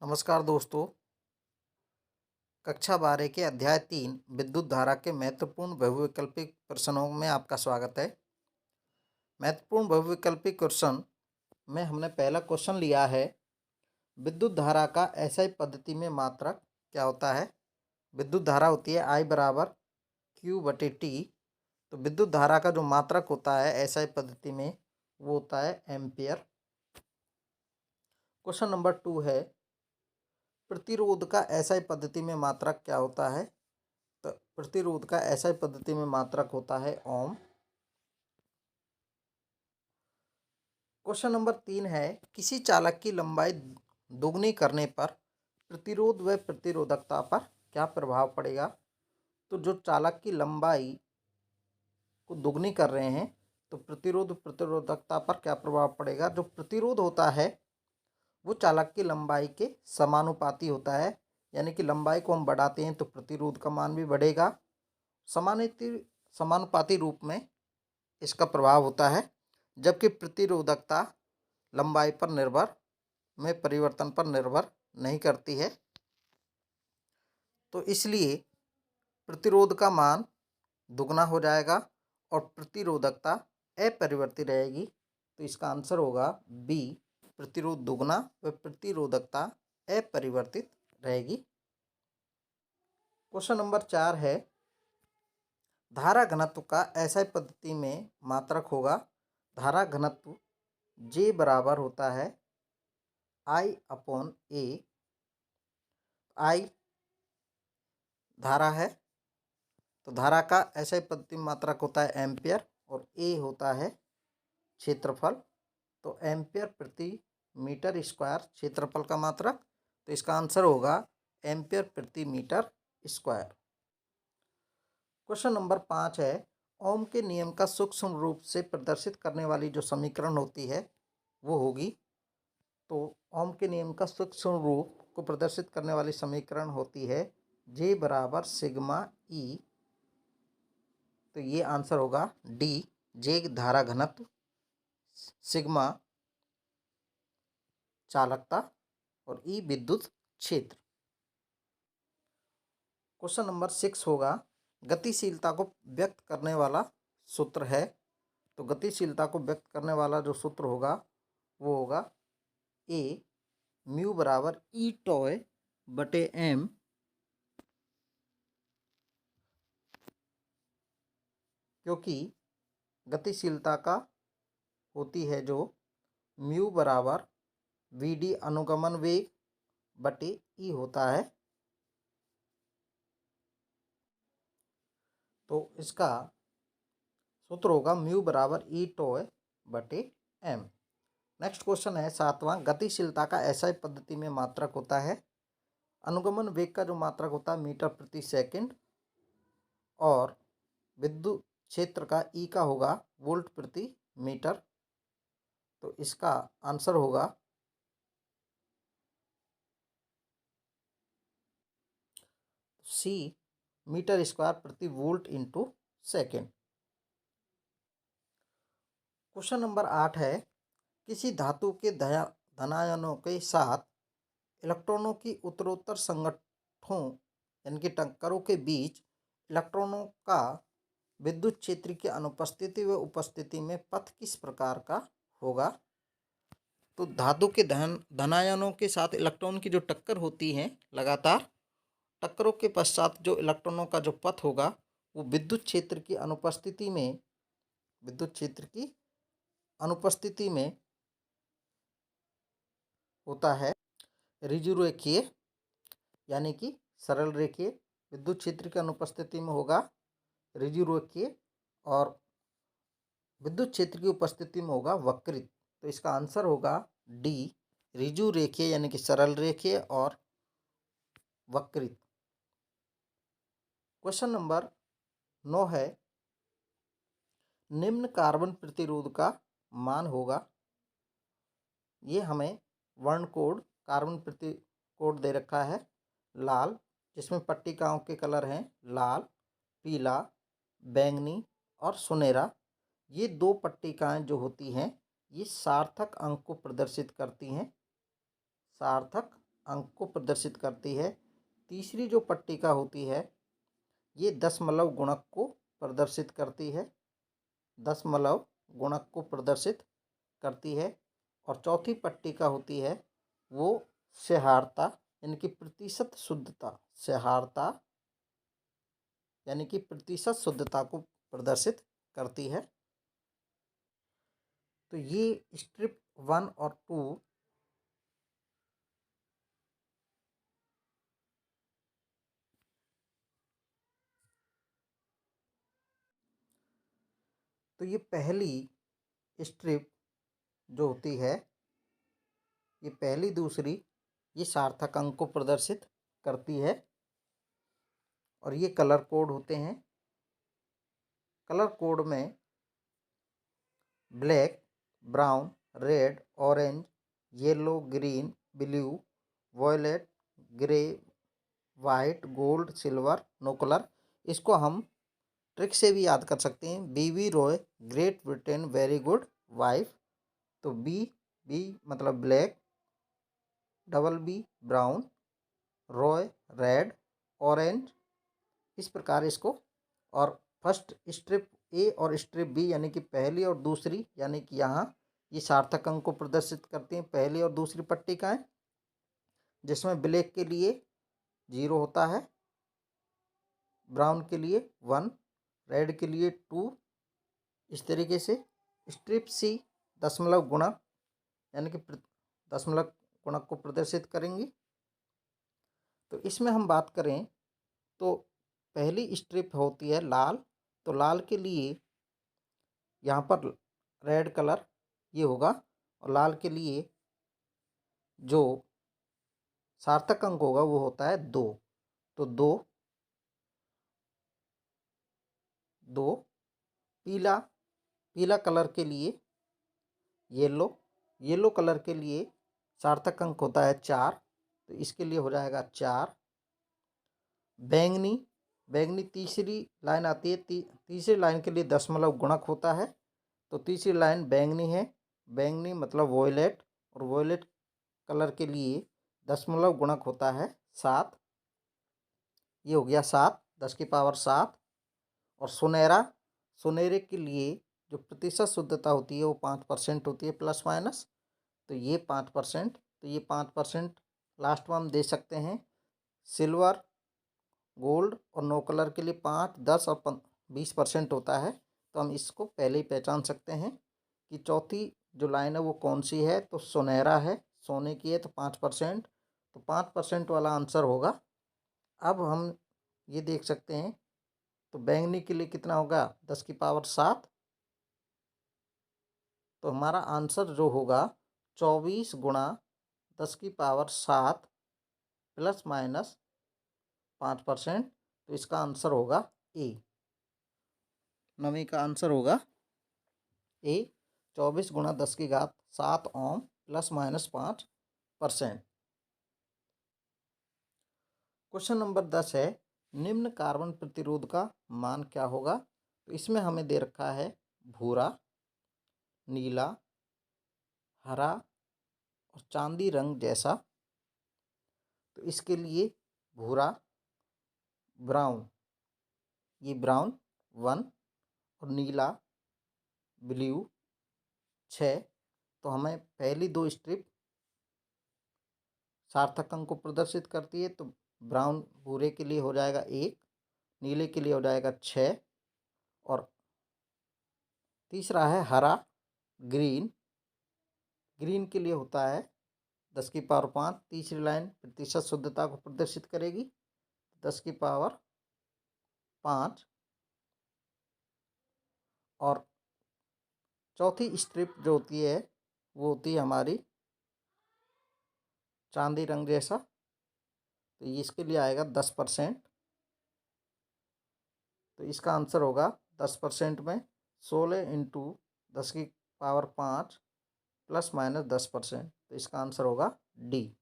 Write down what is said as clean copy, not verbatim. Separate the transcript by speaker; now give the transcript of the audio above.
Speaker 1: नमस्कार दोस्तों। कक्षा 12 के अध्याय 3 विद्युत धारा के महत्वपूर्ण बहुविकल्पिक प्रश्नों में आपका स्वागत है। महत्वपूर्ण बहुविकल्पिक क्वेश्चन में हमने पहला क्वेश्चन लिया है, विद्युत धारा का एसआई पद्धति में मात्रक क्या होता है। विद्युत धारा होती है I बराबर Q/T। तो विद्युत धारा का जो मात्रक होता है एसआई पद्धति में वो होता है एम्पियर। क्वेश्चन नंबर 2 है, प्रतिरोध का एसआई पद्धति में मात्रक क्या होता है। तो प्रतिरोध का एसआई पद्धति में मात्रक होता है ओम। क्वेश्चन नंबर 3 है, किसी चालक की लंबाई दोगुनी करने पर प्रतिरोध व प्रतिरोधकता पर क्या प्रभाव पड़ेगा। तो जो चालक की लंबाई को दोगुनी कर रहे हैं तो प्रतिरोध प्रतिरोधकता पर क्या प्रभाव पड़ेगा। जो प्रतिरोध होता है वो चालक की लंबाई के समानुपाती होता है, यानी कि लंबाई को हम बढ़ाते हैं तो प्रतिरोध का मान भी बढ़ेगा। समानुपाती रूप में इसका प्रभाव होता है, जबकि प्रतिरोधकता लंबाई पर परिवर्तन पर निर्भर नहीं करती है। तो इसलिए प्रतिरोध का मान दुगना हो जाएगा और प्रतिरोधकता अपरिवर्तित रहेगी। तो इसका आंसर होगा बी, प्रतिरोध दुगना व प्रतिरोधकता अपरिवर्तित रहेगी। क्वेश्चन नंबर 4 है, धारा घनत्व का एसआई पद्धति में मात्रक होगा। धारा घनत्व J बराबर होता है I/A। I धारा है तो धारा का एसआई पद्धति में मात्रक होता है एम्पियर और A होता है क्षेत्रफल। तो एम्पियर प्रति मीटर स्क्वायर क्षेत्रफल का मात्रक। तो इसका आंसर होगा एम्पियर प्रति मीटर स्क्वायर। क्वेश्चन नंबर 5 है, ओम के नियम का सूक्ष्म रूप से प्रदर्शित करने वाली जो समीकरण होती है वो होगी। तो ओम के नियम का सूक्ष्म रूप को प्रदर्शित करने वाली समीकरण होती है J बराबर सिग्मा E। तो ये आंसर होगा डी, J धारा घनत्व, सिग्मा चालकता और E विद्युत क्षेत्र। क्वेश्चन नंबर 6 होगा, गतिशीलता को व्यक्त करने वाला सूत्र है। तो गतिशीलता को व्यक्त करने वाला जो सूत्र होगा वो होगा ए म्यू बराबर ई टॉय बटे एम। क्योंकि गतिशीलता का होती है जो म्यू बराबर वी डी अनुगमन वेग बटे ई होता है। तो इसका सूत्र होगा म्यू बराबर ई टॉय बटे एम। नेक्स्ट क्वेश्चन है 7वां, गतिशीलता का एसआई पद्धति में मात्रक होता है। अनुगमन वेग का जो मात्रक होता है मीटर प्रति सेकंड और विद्युत क्षेत्र का ई का होगा वोल्ट प्रति मीटर। तो इसका आंसर होगा सी, मीटर स्क्वायर प्रति volt into second. Question number 8 है, किसी धातु के धनायनों के साथ इलेक्ट्रॉनों की उत्तरोत्तर संगठनों यानी कि टक्करों के बीच इलेक्ट्रॉनों का विद्युत क्षेत्र की अनुपस्थिति व उपस्थिति में पथ किस प्रकार का होगा। तो धातु के धनायनों के साथ इलेक्ट्रॉन की जो टक्कर होती है, लगातार टक्करों के पश्चात जो इलेक्ट्रॉनों का जो पथ होगा वो विद्युत क्षेत्र की अनुपस्थिति में होता है ऋजुरेखीय यानी कि सरल रेखीय। विद्युत क्षेत्र की अनुपस्थिति में होगा ऋजुरेखीय और विद्युत क्षेत्र की उपस्थिति में होगा वक्रित। तो इसका आंसर होगा डी, ऋजुरेखीय यानी कि सरल रेखीय और वक्रित। क्वेश्चन नंबर 9 है, निम्न कार्बन प्रतिरोध का मान होगा। ये हमें वर्ण कोड कार्बन कोड दे रखा है लाल, जिसमें पट्टिकाओं के कलर हैं लाल, पीला, बैंगनी और सुनहरा। ये दो पट्टिकाएं जो होती हैं ये सार्थक अंक को प्रदर्शित करती हैं, सार्थक अंक को प्रदर्शित करती है। तीसरी जो पट्टिका होती है ये दशमलव गुणक को प्रदर्शित करती है, दशमलव गुणक को प्रदर्शित करती है। और चौथी पट्टिका होती है वो स्याहारता यानी कि प्रतिशत शुद्धता, स्याहारता यानी कि प्रतिशत शुद्धता को प्रदर्शित करती है। तो ये स्ट्रिप 1 और 2 तो ये पहली स्ट्रिप जो होती है, ये पहली दूसरी ये सार्थक अंक को प्रदर्शित करती है। और ये कलर कोड होते हैं। कलर कोड में black, brown, red, orange, yellow, green, blue, violet, grey, white, gold, silver, no colour. इसको हम ट्रिक से भी याद कर सकते हैं। बीवी Roy, Great Britain, very good wife. तो बी मतलब black, double B brown, Roy red, orange, इस प्रकार इसको। और फर्स्ट स्ट्रिप ए और स्ट्रिप बी यानी कि पहली और दूसरी, यानी कि यहाँ ये सार्थक अंक को प्रदर्शित करती हैं पहली और दूसरी पट्टिकाएं, जिसमें ब्लैक के लिए 0 होता है, ब्राउन के लिए 1, रेड के लिए 2। इस तरीके से स्ट्रिप सी दशमलव गुणक यानी कि दशमलव गुणक को प्रदर्शित करेंगी। तो इसमें हम बात करें तो पहली स्ट्रिप होती है लाल। तो लाल के लिए यहाँ पर रेड कलर ये होगा, और लाल के लिए जो सार्थक अंक होगा वो होता है 2। तो 2 पीला कलर के लिए येलो कलर के लिए सार्थक अंक होता है 4। तो इसके लिए हो जाएगा 4। बैंगनी तीसरी लाइन आती है, तीसरी लाइन के लिए दशमलव गुणक होता है। तो तीसरी लाइन बैंगनी है, बैंगनी मतलब वॉयलेट, और वॉयलेट कलर के लिए दशमलव गुणक होता है 7। ये हो गया 7, 10 की पावर 7। और सुनहरे के लिए जो प्रतिशत शुद्धता होती है वो 5% होती है, प्लस माइनस। तो ये 5%, तो ये 5% लास्ट में हम दे सकते हैं। सिल्वर, गोल्ड और नो कलर के लिए 5, 10 और 20% होता है। तो हम इसको पहले ही पहचान सकते हैं कि चौथी जो लाइन है वो कौन सी है। तो सुनहरा है, सोने की है, तो 5%। तो 5% वाला आंसर होगा। अब हम ये देख सकते हैं तो बैंगनी के लिए कितना होगा, 10 की पावर 7। तो हमारा आंसर जो होगा 24 गुणा 10 की पावर 7 प्लस माइनस 5%। तो इसका आंसर होगा ए। 9वीं का आंसर होगा ए, 24 गुणा 10 की घात 7 ohm plus minus 5%। Question number 10 है, निम्न कार्बन प्रतिरोध का मान क्या होगा। तो इसमें हमें दे रखा है भूरा, नीला, हरा और चांदी रंग जैसा। तो इसके लिए भूरा, ब्राउन, ये ब्राउन 1, और नीला ब्लू 6। तो हमें पहली 2 स्ट्रिप सार्थक अंक को प्रदर्शित करती है। तो ब्राउन भूरे के लिए हो जाएगा 1, नीले के लिए हो जाएगा 6, और तीसरा है हरा, ग्रीन के लिए होता है 10 की पावर 5। तीसरी लाइन प्रतिशत शुद्धता को प्रदर्शित करेगी, 10 की पावर 5। और चौथी स्ट्रिप जो होती है वो होती है हमारी चांदी रंग जैसा। तो इसके लिए आएगा 10%। तो इसका आंसर होगा 10% में 16 इंटू 10 की पावर 5 प्लस माइनस 10%। तो इसका आंसर होगा डी।